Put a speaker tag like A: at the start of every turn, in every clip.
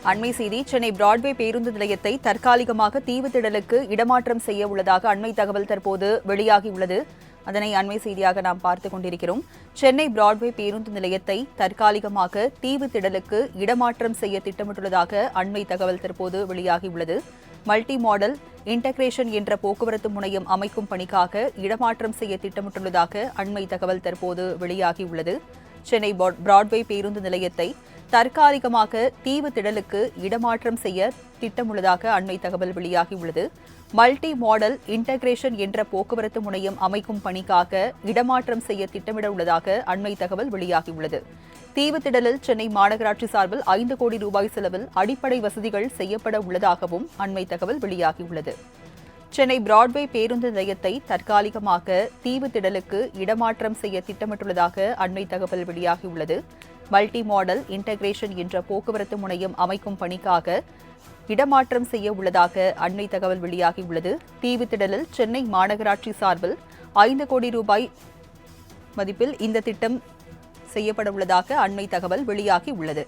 A: அண்மை செய்தி சென்னை பிராட்வே பேருந்து நிலையத்தை தற்காலிகமாக தீவுத்திடலுக்கு இடமாற்றம் செய்ய உள்ளதாக அண்மை தகவல் தற்போது வெளியாகியுள்ளது. அதனை அண்மை செய்தியாக நாம் பார்த்துக் கொண்டிருக்கிறோம். சென்னை பிராட்வே பேருந்து நிலையத்தை தற்காலிகமாக தீவுத்திடலுக்கு இடமாற்றம் செய்ய திட்டமிட்டுள்ளதாக அண்மை தகவல் தற்போது வெளியாகியுள்ளது. மல்டி மாடல் இன்டகிரேஷன் என்ற போக்குவரத்து முனையம் அமைக்கும் பணிக்காக இடமாற்றம் செய்ய திட்டமிட்டுள்ளதாக அண்மை தகவல் தற்போது வெளியாகியுள்ளது. சென்னை பிராட்வே பேருந்து நிலையத்தை தற்காலிகமாக தீவுத்திடலுக்கு இடமாற்றம் செய்ய திட்டமுள்ளதாக அண்மை தகவல் வெளியாகியுள்ளது. மல்டி மாடல் இன்டகிரேஷன் என்ற போக்குவரத்து முனையம் அமைக்கும் பணிக்காக இடமாற்றம் செய்ய திட்டமிட உள்ளதாக அண்மை தகவல் வெளியாகியுள்ளது. தீவுத்திடலில் சென்னை மாநகராட்சி சார்பில் 5 கோடி ரூபாய் செலவில் அடிப்படை வசதிகள் செய்யப்பட உள்ளதாகவும் அண்மை தகவல் வெளியாகியுள்ளது. சென்னை பிராட்வே பேருந்து நிலையத்தை தற்காலிகமாக தீவுத்திடலுக்கு இடமாற்றம் செய்ய திட்டமிட்டுள்ளதாக அண்மை தகவல் வெளியாகியுள்ளது. மல்டி மாடல் இன்டகிரேஷன் என்ற போக்குவரத்து முனையம் அமைக்கும் பணிக்காக இடமாற்றம் செய்ய உள்ளதாக அண்மை தகவல் வெளியாகியுள்ளது. தீவுத்திடலில் சென்னை மாநகராட்சி சார்பில் 5 கோடி ரூபாய் மதிப்பில் இந்த திட்டம் செய்யப்பட உள்ளதாக அண்மை தகவல் வெளியாகியுள்ளது.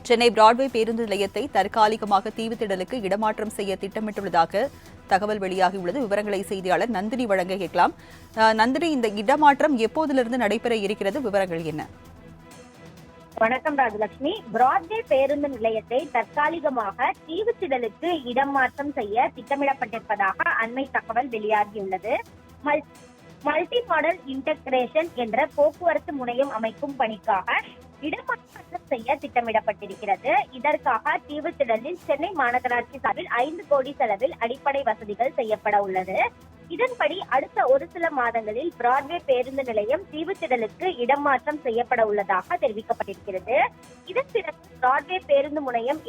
A: சென்னை பிராட்வே பேருந்து நிலையத்தை தற்காலிகமாக தீவுத்திடலுக்கு இடமாற்றம் செய்ய திட்டமிட்டுள்ளதாக தகவல் வெளியாகியுள்ளது. விவரங்களை செய்தியாளர் நந்தினி வழங்க கேட்கலாம். நந்தினி, இந்த இடமாற்றம் எப்போதிலிருந்து நடைபெற இருக்கிறது? விவரங்கள் என்ன?
B: வணக்கம் ராஜலட்சுமி. பிராட்வே பேருந்து நிலையத்தை தற்காலிகமாக தீவுத்திடலுக்கு இடமாற்றம் செய்ய திட்டமிடப்பட்டிருப்பதாக அண்மை தகவல் வெளியாகியுள்ளது. மல்டி மாடல் இன்டகிரேஷன் என்ற போக்குவரத்து முனையம் அமைக்கும் பணிக்காக இடமாற்றம் செய்ய திட்டமிடப்பட்டிருக்கிறது. இதற்காக தீவுத்திடலில் சென்னை மாநகராட்சி சார்பில் 5 கோடி செலவில் அடிப்படை வசதிகள் செய்யப்பட உள்ளது. இதன்படி அடுத்த ஒரு சில மாதங்களில் பிராட்வே பேருந்து நிலையம் தீவுத்திடலுக்கு இடமாற்றம் செய்யப்பட உள்ளதாக தெரிவிக்கப்பட்டிருக்கிறது. இதன் பிறகு பிராட்வே பேருந்து முனையம்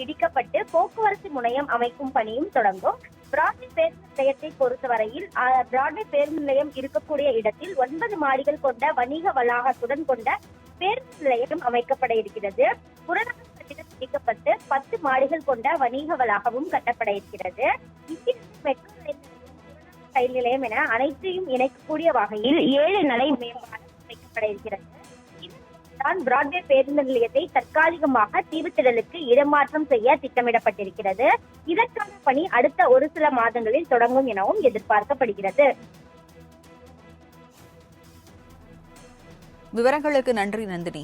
B: இடிக்கப்பட்டு போக்குவரத்து முனையம் அமைக்கும் பணியும் தொடங்கும். பிராட்வே பேருந்து நிலையத்தை பொறுத்தவரையில் பிராட்வே பேருந்து நிலையம் இருக்கக்கூடிய இடத்தில் 9 மாடிகள் கொண்ட வணிக வளாகத்துடன் கொண்ட பேருந்து நிலையம் அமைக்கப்பட இருக்கிறது. புறநகர் கட்டிடம் இடிக்கப்பட்டு 10 மாடிகள் கொண்ட வணிக வளாகமும் கட்டப்பட இருக்கிறது. இங்கிருந்து மெட்ரோ ரயில் நிலையம் என அனைத்தையும் இணைக்கக்கூடிய வகையில் 7 நிலை மேம்பாலம் அமைக்கப்பட இருக்கிறது. இதுதான் பிராட்வே பேருந்து நிலையத்தை தற்காலிகமாக தீவுத்திடலுக்கு இடமாற்றம் செய்ய திட்டமிடப்பட்டிருக்கிறது. இதற்கான பணி அடுத்த ஒரு சில மாதங்களில் தொடங்கும் எனவும் எதிர்பார்க்கப்படுகிறது.
A: விவரங்களுக்கு நன்றி நந்தினி.